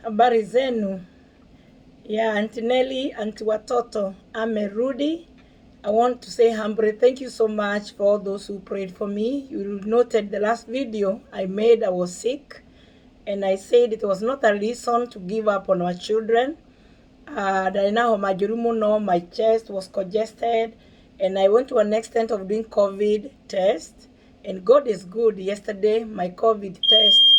Habari zenu. Yeah, Auntie Nelly, Auntie Watoto, amerudi. I want to say humbly thank you so much for all those who prayed for me. You noted the last video I made, I was sick. And I said it was not a reason to give up on our children. My chest was congested. And I went to an extent of doing COVID test. And God is good. Yesterday, my COVID test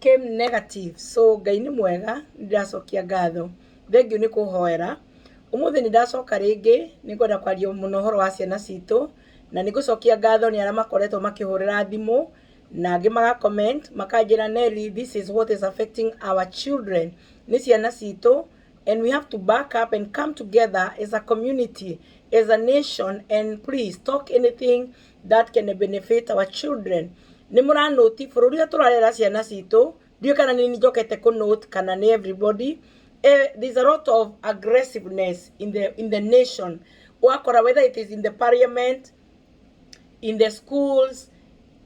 came negative. So Ngai ni mwega, ndacokia ngatho. Thengiũ nĩ kũhoera. Ũmũthĩ nĩ ndacoka rĩngĩ nĩ ngwenda kwaria mũno ũhoro wa ciana citũ na nĩ ngũcokia ngatho nĩ arĩa makoretwo makĩhũrĩra thimũ na angĩ maga comment makanjĩra Nelly, this is what is affecting our children. Nĩ ciana citũ, and we have to back up and come together as a community, as a nation, and please talk anything that can benefit our children. Ni mura note bũrũri ũrĩa tũrarera ciana citũ, ndiũ kana nĩ njokete ku note kana nĩ everybody. There's a lot of aggressiveness in the nation. Whether it is in the parliament, in the schools,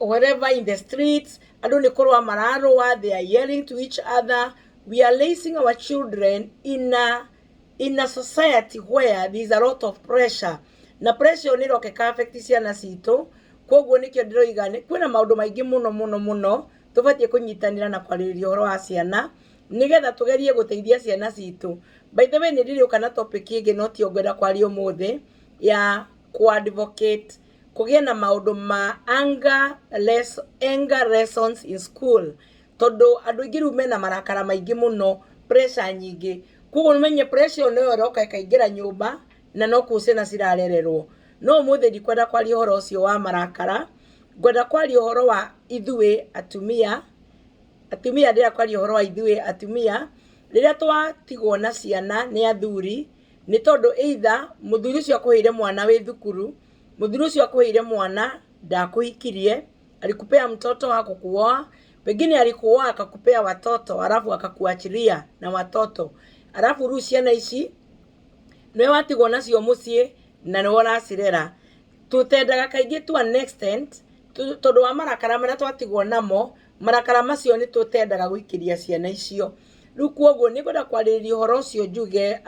or wherever, in the streets, they are yelling to each other. We are raising our children in a society where there's a lot of pressure. Na pressure ni roke ka affect ciana citũ. Koguo nikio ndiroiga kwina maundu maingi muno tubatie kunyitanira na kwarĩrĩria ũhoro wa ciana nigetha tugerie guteithia ciana citũ. By the way, nĩndĩrĩũka na topic ĩngĩ no ti ngwenda kwaria ũmũthĩ ya advocate kũgĩa na maũndũ ma anger lessons in school, tondu andũ aingĩ rĩu mena marakara maingĩ muno, pressure nyingĩ. Koguo nĩmenye pressure nĩyo ĩroka ĩkaingĩra nyũmba na no kuo ciana cirarererwo. No ũmũthĩ ndikwenda kwaria ũhoro ũcio wa marakara, ngwenda kwaria ũhoro wa ithuĩ atumia ndĩra kwaria ũhoro wa ithuĩ atumia rĩrĩa twatigwo na ciana nĩ athuri, nĩ tondũ either mũthuri ũcio akũheire mwana wĩ thukuru, mũthuri ũcio akũheire mwana ndakũhikirie, alikupea mtoto wako kuoa, pengine alikuoa akakupea watoto alafu akakuachilia na watoto, alafu rĩu ciana ici nĩ watigwo nacio mũciĩ na nĩ ũracirera. Tutendaga kaingĩ to an extent tondu wa marakara marĩa twatigwo namo, marakara macio nĩ tutendaga gũikiria ciana icio. Rĩu koguo nĩ ngwenda kwarĩrĩria ũhoro ũcio njuge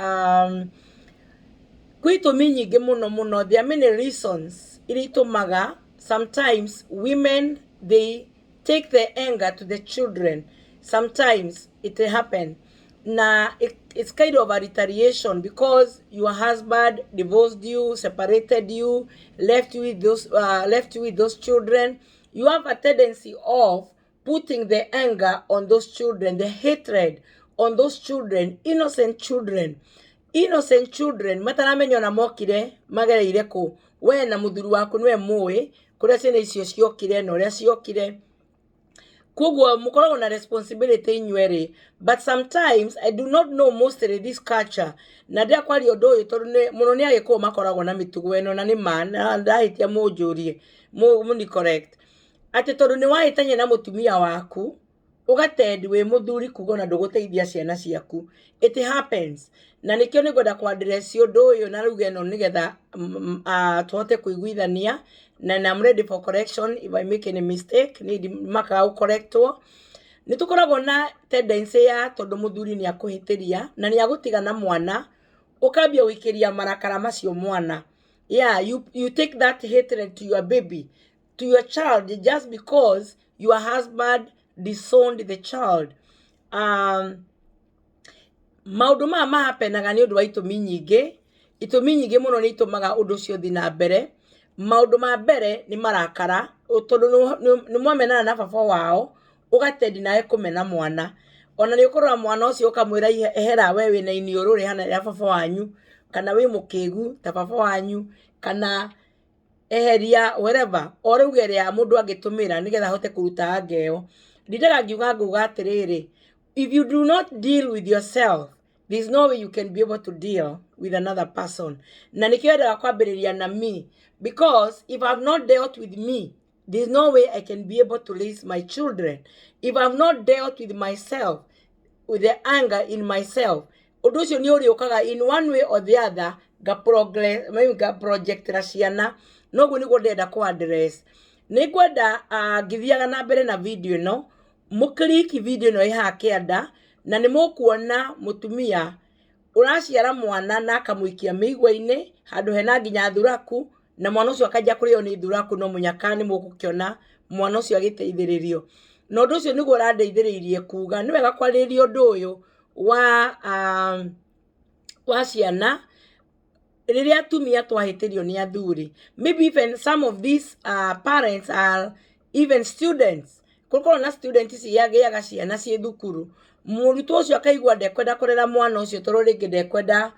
kwitũmi nyingĩ muno. There are many reasons iria itumaga sometimes women they take the anger to the children. Sometimes it happen. Na it's kind of a retaliation because your husband divorced you, separated you, left you with those children. You have a tendency of putting the anger on those children, the hatred on those children, innocent children. Mataramenya na mokire magereire ku we na muthuri waku nwe muwe kuria ciana icio ciokire na uria ciokire. Koguo mukoragwo na responsibility inyueri, but sometimes I do not know mostly this culture. Na ndia kwari undu uyu tondu muno ni agikuo makoragwo na mitugo eno na ni man ndahitia munjurie muni correct ati tondu ni wahitanye na mutumia waku ugatendi we muthuri kugo na nduguteithia ciana ciaku. It happens. Na nikio ni ngwenda kwa address undu uyu na ruga eno nigetha tuhote kuiguithania. And I'm ready for correction if I make any mistake. Need maka correctwo. Nitukoragwo na tendency ya tondu muthuri ni akuhitiria na ni agutiga na mwana ukambia wikiria marakara macio mwana. Yeah, you take that hatred to your baby, to your child, just because your husband disowned the child. Maundu ma mahapenaga ni undu wa itumi nyingi muno ni itumaga undu cio thi na mbere. Maundu ma mbere ni marakara tondu ni mwamenana na baba wao ugatendi nae kumena mwana. Ona ni ukorwa mwana ucio ukamwira ehera we wina iniuru ri hana ya baba wanyu, kana wi mukigu ta baba wanyu, kana eheria wherever oruge ya mundu agitumira nigetha hote kuruta angeo. Ndiraga ngiuga nguga atiriri, if you do not deal with yourself, there's no way you can be able to deal with another person. Na nikienda kwambiriria na me, because if I've not dealt with me, there's no way I can be able to raise my children. If I've not dealt with myself, with the anger in myself, undu ucio ni uriukaga in one way or the other ga project ra ciana. Noguo niguo ndenda ku address. Ni ngwenda ngithiaga na mbere na video no muklik video no iha kianda na nĩ mũkuona mũtumia ũraciara mwana na akamũikia mĩigua-inĩ handũ hena nginya thuraku, na mwana ũcio akajia kũrĩo nĩ thuraku, no mũnyaka nĩ mũgũkĩona mwana ũcio agĩteithĩrĩrio. Na ũndũ ũcio nĩguo ũrandeithĩrĩirie kuga nĩ wega kwarĩrĩria ũndũ ũyũ wa ciana rĩrĩa atumia twahĩtĩrio nĩ athuri. Maybe even some of these parents are even students. Kũkorwo na students ciagĩaga ciana ciĩ thukuru, mũrutwo ũcio akaigua ndekwenda kũrera mwana ũcio tondũ rĩngĩ ndekwenda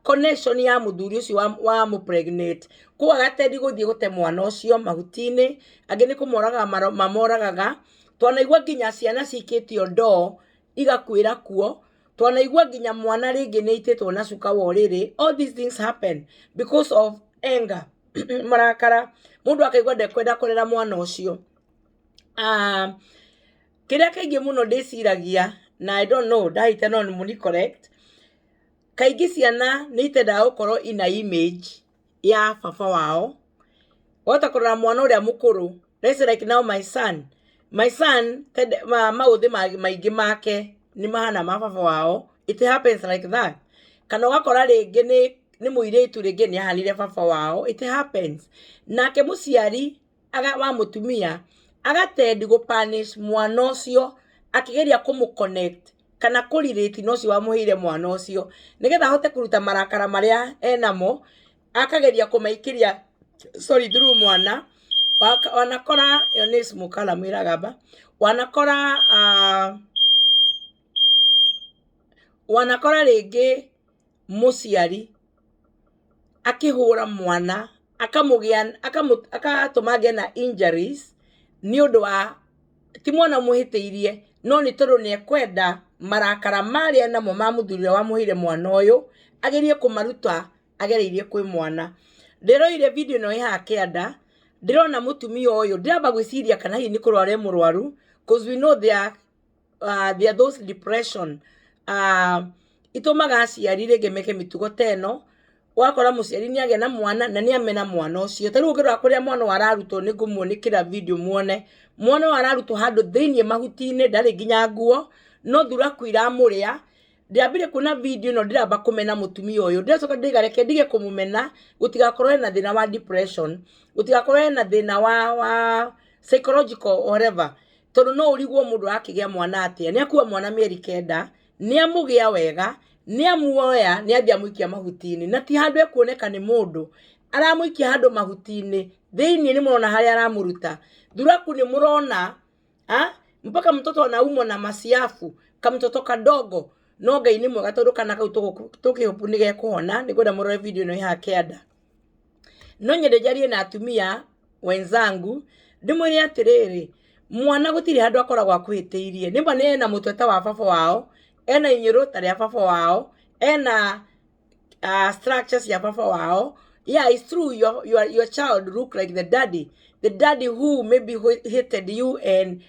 connection ya mũthuri ũcio wa mũpregnate, kwa agatendi gũthiĩ gũte mwana ũcio mahuti-inĩ, angĩ nĩ kũmoraga mamoragaga. Twanaigua nginya ciana cikĩtio ndoo igakuĩra kuo, twanaigua nginya mwana rĩngĩ nĩ aitĩtwo na cuka wa ũrĩrĩ. All these things happen because of anger, marakara, mũndũ akaigua ndekwenda kũrera mwana ũcio. Kĩrĩa kaingĩ mũno ndĩciragia, na I don't know, ndahĩte no nĩ mũni correct, kaingĩ ciana nĩ itendaga gũkorwo ina image ya baba wao. Wota kũrora mwana ũrĩa mũkũrũ, let's say like now my son maũthĩ maingĩ make nĩ mahana ma baba wao. It happens like that. Kana ũgakora rĩngĩ nĩ mũirĩtu rĩngĩ nĩ ahanire baba wao. It happens. Nake mũciari wa mũtumia agatendi gũpunish mwana ũcio akĩgeria kũmũconnect kana kũrelate na ũcio wamũheire mwana ũcio, nĩgetha ahote kũruta marakara marĩa enamo, akageria kũmaikĩria through mwana. Wanakora yo nĩ smukala mwĩragamba, wanakora rĩngĩ mũciari akĩhũra mwana agatũma agĩe na injuries nĩ ũndũ wa ti mwana mũhĩtĩirie, no nĩ tondũ nĩ ekwenda marakara marĩa namo ma mũthuri ũrĩa wamũheire mwana ũyũ agerie kũmaruta agereirie kwĩ mwana. Ndĩroire video ĩno ĩhaha kĩanda, ndĩrona mũtumia ũyũ, ndĩramba gwĩciria kana hihi nĩ kũrwara mũrwaru, because we know there are those depression itũmaga aciari rĩngĩ meke mĩtugo teno. Wakora mũciari nĩ agĩa na mwana na nĩ amena mwana ũcio. Ta rĩu ũngĩrora kũrĩa mwana wararutwo nĩ ngũmuonekĩra video muone mwana wararutwo handũ thĩinĩ mahuti-inĩ, ndarĩ nginya nguo, no thuraku iramũrĩa. Ndĩambire kuona video ĩno ndĩramba kũmena mũtumia ũyũ, ndĩracoka ndĩgareke ndige kũmũmena, gũtigakorwo na thĩna wa depression, gũtigakorwo na thĩna wa psychological whatever, tondũ no ũrigwo mũndũ akĩgĩa mwana atĩa. Nĩ akuua mwana mĩeri 9, nĩ amũgĩa wega, nĩ amuoya, nĩ athiĩ amũikia mahuti-inĩ, na ti handũ ekuoneka nĩ mũndũ, aramũikia handũ mahuti-inĩ. Thĩinĩ nĩ mũrona harĩa aramũruta thuraku, nĩ mũrona mpaka mtoto anaumwa na masiafu kamtoto kadogo. No Ngai nĩ mwega tondũ kana kau tũkĩhopu nĩ gekũhona. Nĩ ngwenda mũrore video ĩno ĩhaha kĩanda. No nyende njarie na atumia wenzangu ndĩmwĩre atĩrĩrĩ, mwana gũtirĩ handũ akoragwo akũhĩtĩirie. Nĩma nĩ ena mũtwe ta wa baba wao, ena inyũrũ ta rĩa baba wao, ena structures ya baba wao. Yeah, it's true, your child look like the daddy who maybe hated you and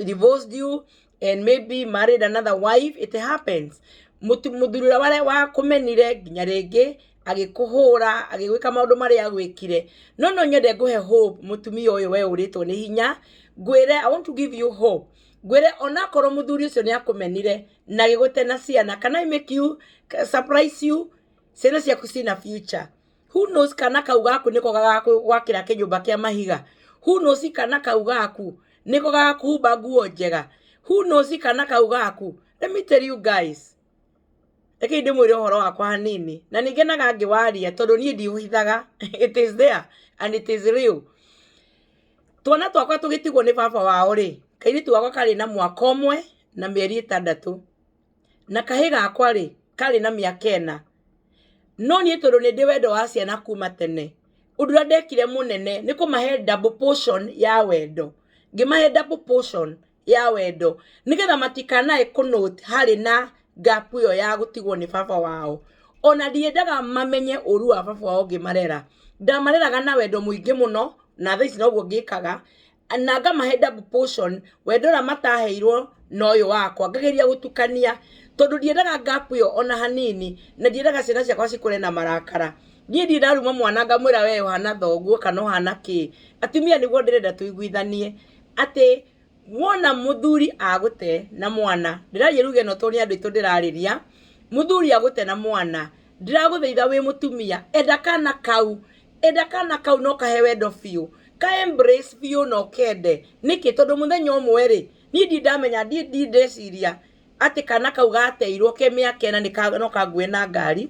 divorced you and maybe married another wife. It happens. Mũthuri wale wa kũmenire nginya rĩngĩ agĩkũhũra, agĩgwĩka maũndũ marĩa agwĩkire. No nyende ngũhe hope mũtumia ũyũ we ũrĩtwo nĩ hinya. Ngwĩre, I want to give you hope. Ngwĩre onakorwo mũthuri ũcio nĩ akũmenire na gĩgũte na ciana, can I make you surprise you? Ciana ciaku ciĩna future. Who knows kana kau gaku nĩko gagakũgwakĩra kĩnyũmba kĩa mahiga. Who knows kana kau gaku nĩko gagakũhumba nguo njega. Who knows kana kau gaku. Let me tell you guys, eke ndĩmwĩre ũhoro wakwa hanini, na nĩngenaga ngĩwaria tondũ niĩ ndiũhithaga. It is there and it is real. Twana twakwa tũgĩtigwo nĩ baba wao rĩ, kairĩtu gakwa karĩ na mwaka ũmwe na mĩeri 6, na kahĩ gakwa rĩ karĩ na mĩaka 4. No niĩ tondũ nĩ ndĩ wendo wa ciana kuma tene, ũndũ ũrĩa ndekire mũnene nĩ kũmahe double portion ya wendo. Ngĩmahe double portion ya wendo nĩgetha matikanae kũnote harĩ na gap ĩyo ya gũtigwo nĩ baba wao. Ona ndiendaga mamenye ũru wa baba wao ngĩmarera. Ndamareraga na wendo mũingĩ mũno, na thaa ici noguo ngĩkaga, na ngamahe double portion wendo ũrĩa mataheirwo na ũyũ wakwa, ngageria gũtukania tondũ ndiendaga gap ĩyo ona hanini, na ndiendaga ciana ciakwa cikũre na marakara. Niĩ ndiraruma mwana ngamwĩra we ũhana thoguo kana ũhana kĩ. Atumia nĩguo ndĩrenda tũiguithanie atĩ wona muthuri agute na mwana ndirarie ruge no to ni andu itu ndirariria muthuri agute na mwana ndiraguthaitha wi mutumia enda kana kau no kahe wendo biu ka embrace biu no kende niki tondu muthenya umwe ri ni ndamenya ndeciria ati kana kau gateirwo ke miaka ena no kague na ngari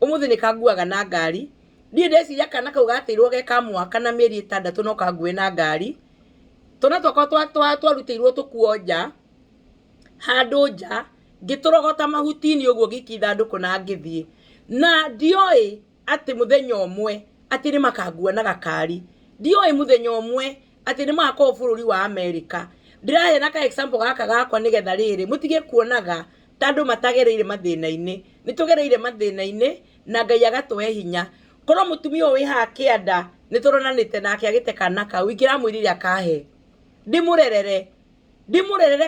umuthi ni kaguaga na ngari ndeciria kana kau gateirwo ge ka mwaka na mieri 6 no kague na ngari tona twakwa twarutiirwo tukuonja handu nja ngiturogota mahutini uguo gikithanduku na ngithie na ndioi ati muthenya umwe ati ni makagua na gakari ndioi muthenya umwe ati ni makoo bururi wa America ndirahe na ka example gaka gakwa nigetha riri mutige kuonaga tandu matagereire mathina-ini nitugereire mathina-ini na Ngai agatwe hinya korwo mutumia wi ha kianda nituronanite nake agite kana kau ingiramwirire akahe ndimurerere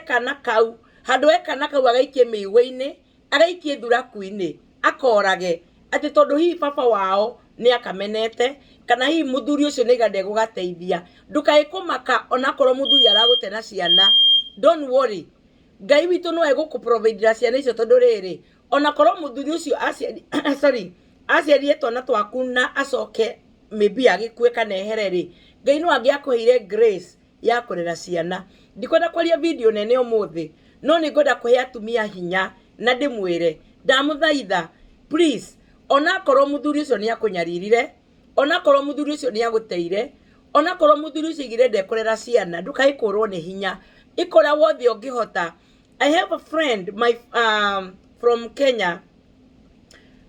kana kau handu kana kau agaikie miigwe-ini agaikie thuraku-ini akorage ati tondu hi papa wao ni akamenete kana hi muthuri ucio ni gande gugateithia ndukai kumaka ona korwo muthuri aragute na ciana don't worry Ngai witu no egukuprovide ciana icio tondu riri ona korwo muthuri ucio aciarie twana twaku na acoke maybe agikue kana ehereri Ngai no angiakuheire grace ya kurera ciana ndikwenda kwaria video nene umuthi no ni ngoda kuhe atumia hinya na ndimwire ndamuthaitha please ona korwo muthuri ucio ni akunyaririre ona korwo muthuri ucio ni aguteire ona korwo muthuri ucio igire ndekurera ciana ndukaikurwo ni hinya ikora wothe ungihota. I have a friend from Kenya.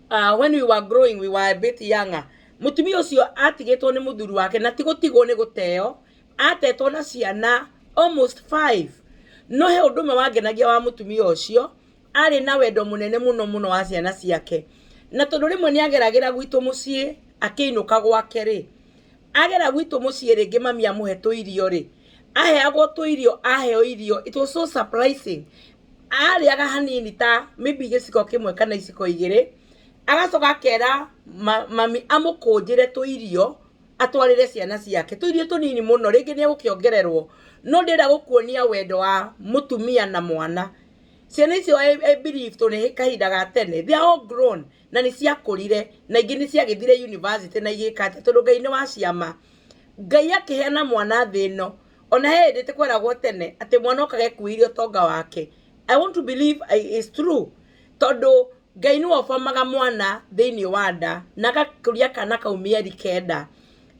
When we were growing, we were a bit younger. Mutumia ucio atigitwo ni muthuri wake na tigutigwo ni guteo atetwo na ciana almost 5 no he undume wangenagia wa mutumia ucio ari na wendo munene muno wa ciana ciake na tondu rimwe ni ageragira gwitu mucii akiinuka gwake ri agera gwitu mucii ringi mami amuhe tuirio ri aheagwo tuirio aheo irio. It was so surprising. Ariaga hanini ta maybe giciko kimwe kana iciko igiri agacoka akera mami amukunjire tuirio atwarire ciana ciake tuirio tunini muno ringi ni gukiongererwo no ndira gukuonia wendo wa mutumia na mwana. Ciana icio I believe to ni kahinda ga tene they are all grown na ni ciakurire na ingi ni ciagithire university na igikate tondu Ngai ni wa ciama. Ngai akiheana mwana thino ona he ndite kweragwo tene ati mwana okage kuirio tonga wake. I want to believe it's true tondu Ngai ni wofamaga mwana thiini wa nda na gakuria kana kau mieri 9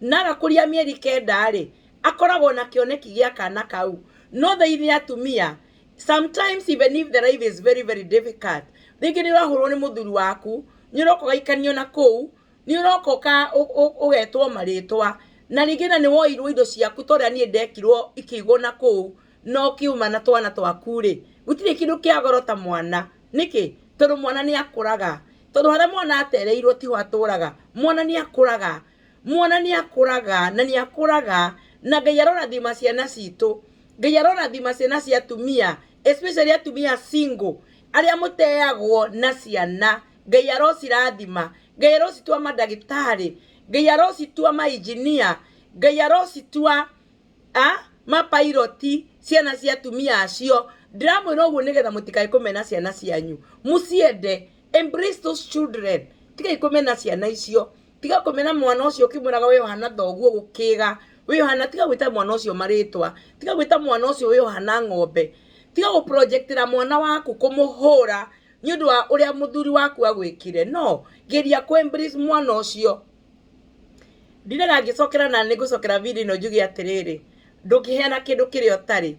na gakuria mieri 9 ri akoragwo na kioneki gia kana kau no theithi atumia. Sometimes even if the life is very very difficult ringi ni rahurwo ni muthuri waku ni urokoga ikanio na kou ni urokoka ugetwo maritwa na ringi na ni woirwo indo ciaku toria ni ndekirwo ikigwo na kou no kiuma na twana twaku ri gutire kindu kia goro ta mwana niki tondu mwana ni akuraga tondu hara mwana atereirwo ti waturaga mwana ni akuraga na ni akuraga na Ngai arora thima ciana citu Ngai arora thima ciana cia atumia especially atumia single aria muteagwo na ciana Ngai arocirathima Ngai arocitua madagitari Ngai arocitua engineer Ngai arocitua mapiloti ciana cia atumia acio ndiramwira uguo nigetha mutikai kumena ciana cianyu muciende embrace those children tigai kumena ciana icio tiga kumena mwana ucio kimuraga we hana thoguo gukiga we hana tiga gwita mwana ucio maritwa tiga gwita mwana ucio we hana ng'ombe tiga go projectira mwana waku kumuhura nyundu wa uria muthuri waku agwikire no geria ku embrace mwana ucio. Ndiraga ngicokera na nigucokera video no njugi atiriri ndukiheana kindu kirio tari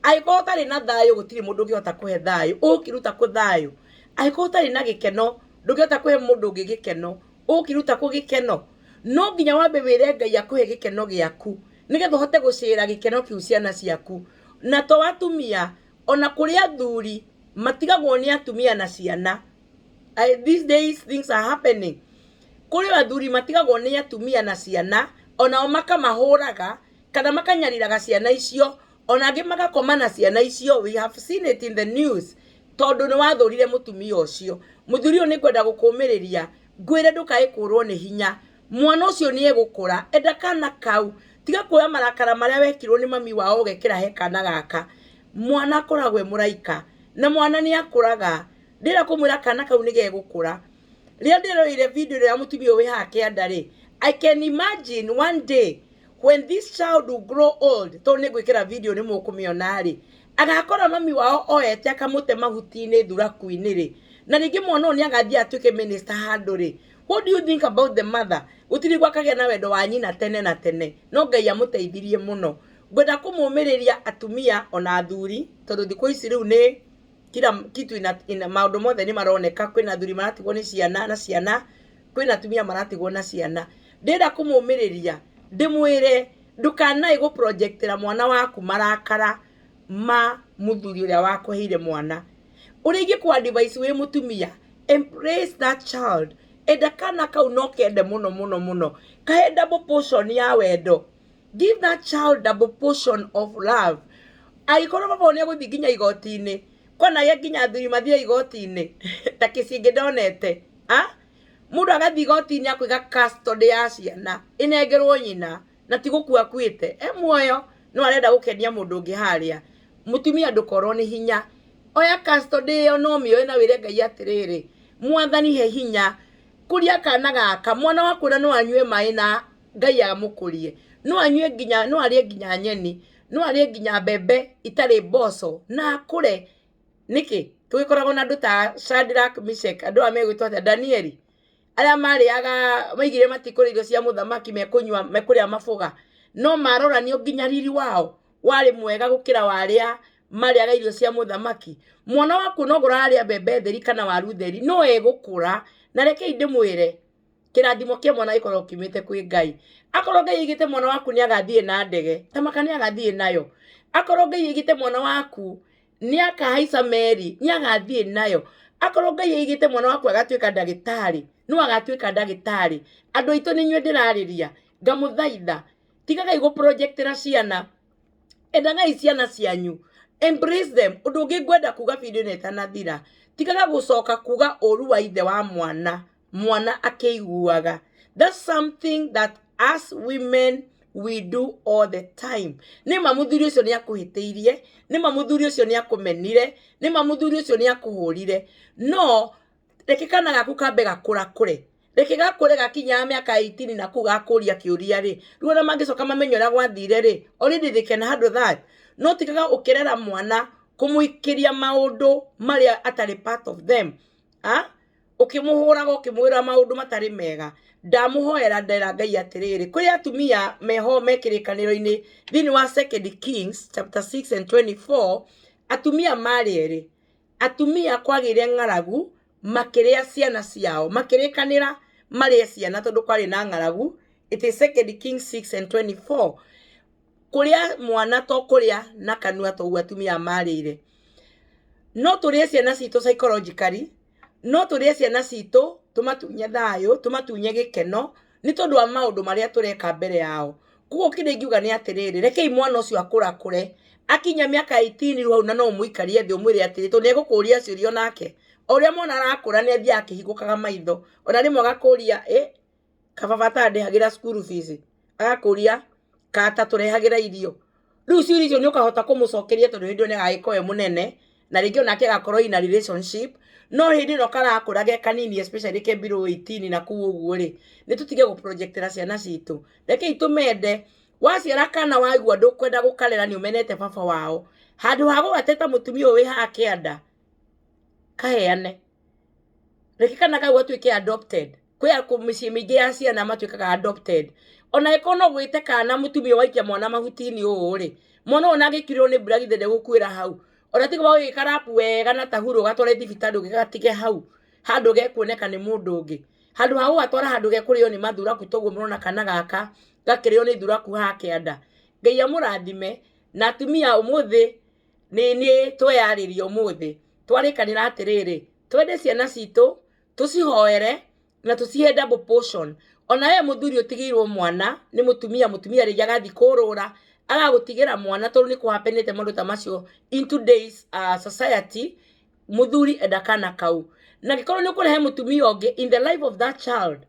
aiko tari na thayo gutiri mundu ngihota kuhe thayo ukiruta ku thayo aiko tari na gikeno ndungihota kuhe mundu ngi gikeno ukiruta ku gikeno no nginya wambe wire Ngai akuhe gikeno giaku nigetha uhote gucira gikeno kiu ciana ciaku na to watumia ona kuria thuri matigagwo ni atumia na ciana. These days things are happening kuri wathuri matigagwo ni atumia na ciana ona o makamahuraga kana makanyariraga ciana icio ona angi magakoma na ciana icio. We have seen it in the news tondu ni wathurire mutumia ucio muthuri uyu ni kwenda gukumiriria ngwire ndukai kurwo ni hinya mwana ucio ni egukura enda kana kau tiga kuoya marakara maria wekirwo ni mami wao ugekira he kana gaka mwana akoragwe muraika na mwana ni akuraga ndira kumwira kana kau nige gukura ria ndiroire video ya mutumia we hake andari I can imagine one day when this child will grow old to ni gwikira video ni mukumiona ri agakora mami wao oete akamute mahuti-ini thuraku-ini ri na ningi mwana ni agathia atuike minister handu ri. What do you think about the mother? Utiri gwakagia na wendo wa nyina tene na tene no Ngai amuteithirie muno ngwenda kumumiriria atumia ona athuri tondu thikũ ici riu ni kila kitu ina maundu mothe ni maroneka kwina athuri maratigwo ni ciana na ciana kwina atumia maratigwo na ciana ndira kumumiriria ndimwire ndukanae go projectira mwana waku marakara ma muthuri uria wakuheire mwana urigi kwa advice we mutumia embrace that child enda kana kau no kende muno kahe double portion ya wendo give that child double portion of love aikoro baba ni guthi nginya igoti-ini kona ye nginya athuri mathia igoti-ini ta kicingi ndonete mundu agathi igoti-ini akwiga custody ya ciana inengerwo nyina na tigukua kwite muoyo no arenda gukenia mundu ungi haria mutumia ndukorwo ni hinya oya custody yo no mioe na wire Ngai atiriri mwathani he hinya kuria kana gaka mwana waku no anyue mai na Ngai amukurie no anyue nginya no arie nginya nyeni no arie nginya bebe itari boso na akure niki tugikoragwo na andu ta Shadrach Meshach andu amegwitwo ta Danieli aria mariaga maigire matikuri irio cia muthamaki mekunywa mekuria mafuga no maroranio nginya riri wao wari mwega gukira waria mariaga irio cia muthamaki mwana waku no guraria bebe theri kana waru theri no egukura na reke ndimwire kirathimo kia mwana ikorwo kimite kwi Ngai akorwo Ngai igite mwana waku ni agathie na ndege tamaka ni agathie nayo akorwo Ngai igite mwana waku ni akahaica meri ni agathie nayo akorwo Ngai igite mwana waku agatuika ndagitari no agatuika ndagitari andu aitu ni nywe ndirariria ngamuthaitha tigaga igo projectira ciana endaga ciana cianyu embrace them undu ungi ngwenda kuga video neta na thira tigaga gucoka kuga oru wa ithe wa mwana akeiguaga that's something that as women we do all the time ni mamuthuri ucio ni akuhiteirie ni mamuthuri ucio ni akumenire ni mamuthuri ucio ni akuhurire no rekekana gaku kambe gakura kure reke gakure gakinya miaka 18 na kuga akuria kiuria ri ruona mangicoka mamenyora gwathire ri already they can handle that no tikaga ukirera mwana kumuikiria maundu maria atari part of them ukimuhuraga ukimwira maundu matari mega ndamuhoera ndera Ngai atiriri kuri atumia meho mekirikaniro-ini thini wa 2 Kings chapter 6 and 24 atumia marieri atumia kwagire ngaragu makiria ciana ciao makirikanira maria ciana tondu kwari na ngaragu it is 2 Kings 6 and 24 kuria mwana to kuria na kanua to atumia marire no turie ciana cito psychologically no turie ciana cito tumatunye thayo tumatunye gikeno ni tondu wa maundu maria tureka mbere yao kugo kire ngiuga ni atiriri reke mwana ucio akura kure akinya miaka 18 ruhau na no muikarie thi umwire atiri to ne gukuria ciurio nake oria mwana arakura ne thia akihigukaga maitho ona rimwe agakuria kababa tande hagira school fees agakuria kata turehagira irio riu ciurio icio ni ukahota kumucokeria tondu hindi ni agikoe munene na ringi onake gakorwo ina relationship no hindi no karakura ge kanini especially ke below 18 na kuo uguo ri ni tutige go projectira ciana citu reke itumende waciara kana waigua ndukwenda gukarera ni umenete baba wao handu ha guteta mutumia wi hake anda kaheane reke kana kau atuike adopted kwia kumicii mingi ya ciana matuikaga adopted ona ikono gwite kana mutumia waikia mwana mahutini uu ri mwana ona agikirwo ni mbura githe gukwira hau ona tiga wa gikarapu wega na tahuro gatware thibitari ugigatige hau handu gekuoneka ni mundu ungi handu hau atwara handu gekurio ni mathuraku toguo murona kana gaka gakirio ni thuraku hake anda Ngai amurathime na atumia umuthi ni tweyaririo umuthi twarikanira atiriri twende ciana citu tucihoere na tucihe double portion ona ye muthuri utigirwo mwana ni mutumia ri agathi kurura agagutigira mwana tondu ni kuhapenete maundu ta macio in today's society muthuri edakana kau na gikorwo ni kurehe mutumia onge in the life of that child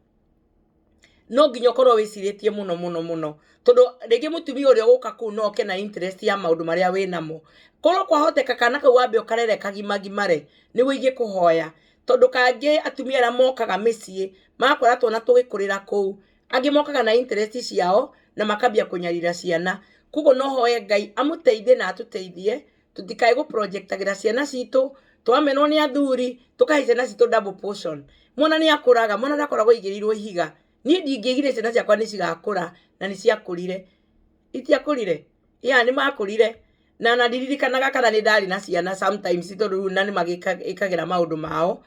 no nginya korwo wiciritie muno tondu rigi mutumia uria guka ku no ke na interest ya maundu maria we namo korwo kwahoteka kana kau wambe ukarere kagimagimare nigu ingikuhoya tondu kangi atumia ara mokaga micii makora twana tugikurira kuu angi mokaga na interest ciao na makambia kunyarira ciana kugo no hoye Ngai amuteithie na atuteithie tutikae gu projectagira ciana citu twamenwo ni athuri tukahe ciana citu double portion mwana ni akuraga mwana ndakoragwo igirirwo ihiga ni ndingigire ciana ciakwa ni cigakura na ni ciakurire itiakurire ni makurire na ndiririkanaga kana ni ndari na ciana sometimes tondu na ni magikagira maundu mao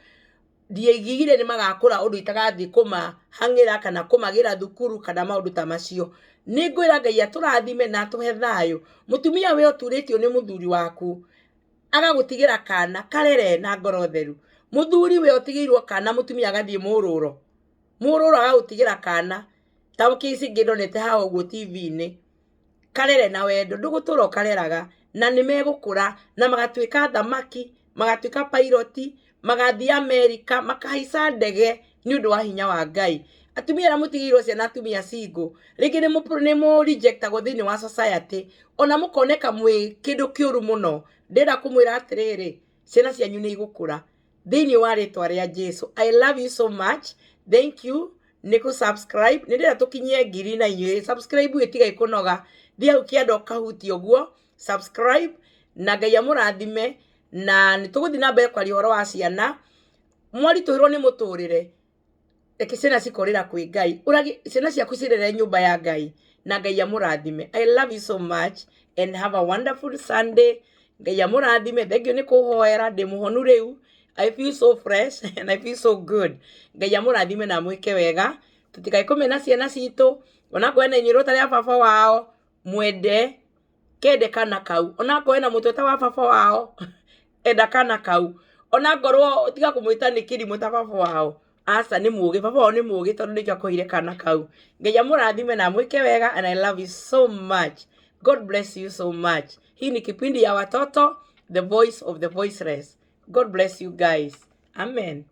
ndiegigire ni magakura undu itagathi hangira kana kumagira thukuru kana maundu ta macio ni ngwira Ngai aturathime na tuhe thayo mutumia we oturitio ni muthuri waku agagutigira kana karere na ngoro theru muthuri we otigirwo kana mutumia agathie mururo agagutigira kana ta kisi ngidonete ha uguo TV-ini karere na wendo ndugutura kareraga na ni megukura na magatuika thamaki magatuika pilot magathie America makahaica ndege ni undu wa hinya wa Ngai atumia ara mutigirwo ciana atumia single ringi ni mu rejectagwo thini wa society ona mukoneka mwi kindu kiuru muno ndira kumwira atiriri ciana cianyu ni igukura thini wa ritwa ria Jesu. I love you so much. Thank you. Niku subscribe ni ndira tukinyie 1000 na inywe subscribe itiga ikunoga thia ukienda kahuti oguo subscribe na Ngai amurathime na nituguthi na mbere kwari horo wa ciana mwarituhirwo ni muturire eke ciana cikorira kwi Ngai uragi ciana ciaku cirere nyumba ya Ngai na Ngai amurathime. I love you so much and have a wonderful Sunday. Ngai amurathime. Thank you ni kuhoera ndi muhonu riu. I feel so fresh and I feel so good. Ngai amurathime na mwike wega tutikai kumena ciana citu ona kwena inyiro tari baba wao mwende kende kana kau ona kwena mutweta wa baba wao enda kana kau ona ngorwo tiga kumwita ni kirimu ta baba wao asa ni mugi baba wao ni mugi tondu nikyo akoire kana kau. Ngai amurathime na mwike wega and I love you so much. God bless you so much. Hii ni kipindi ya watoto, the voice of the voiceless. God bless you guys. Amen.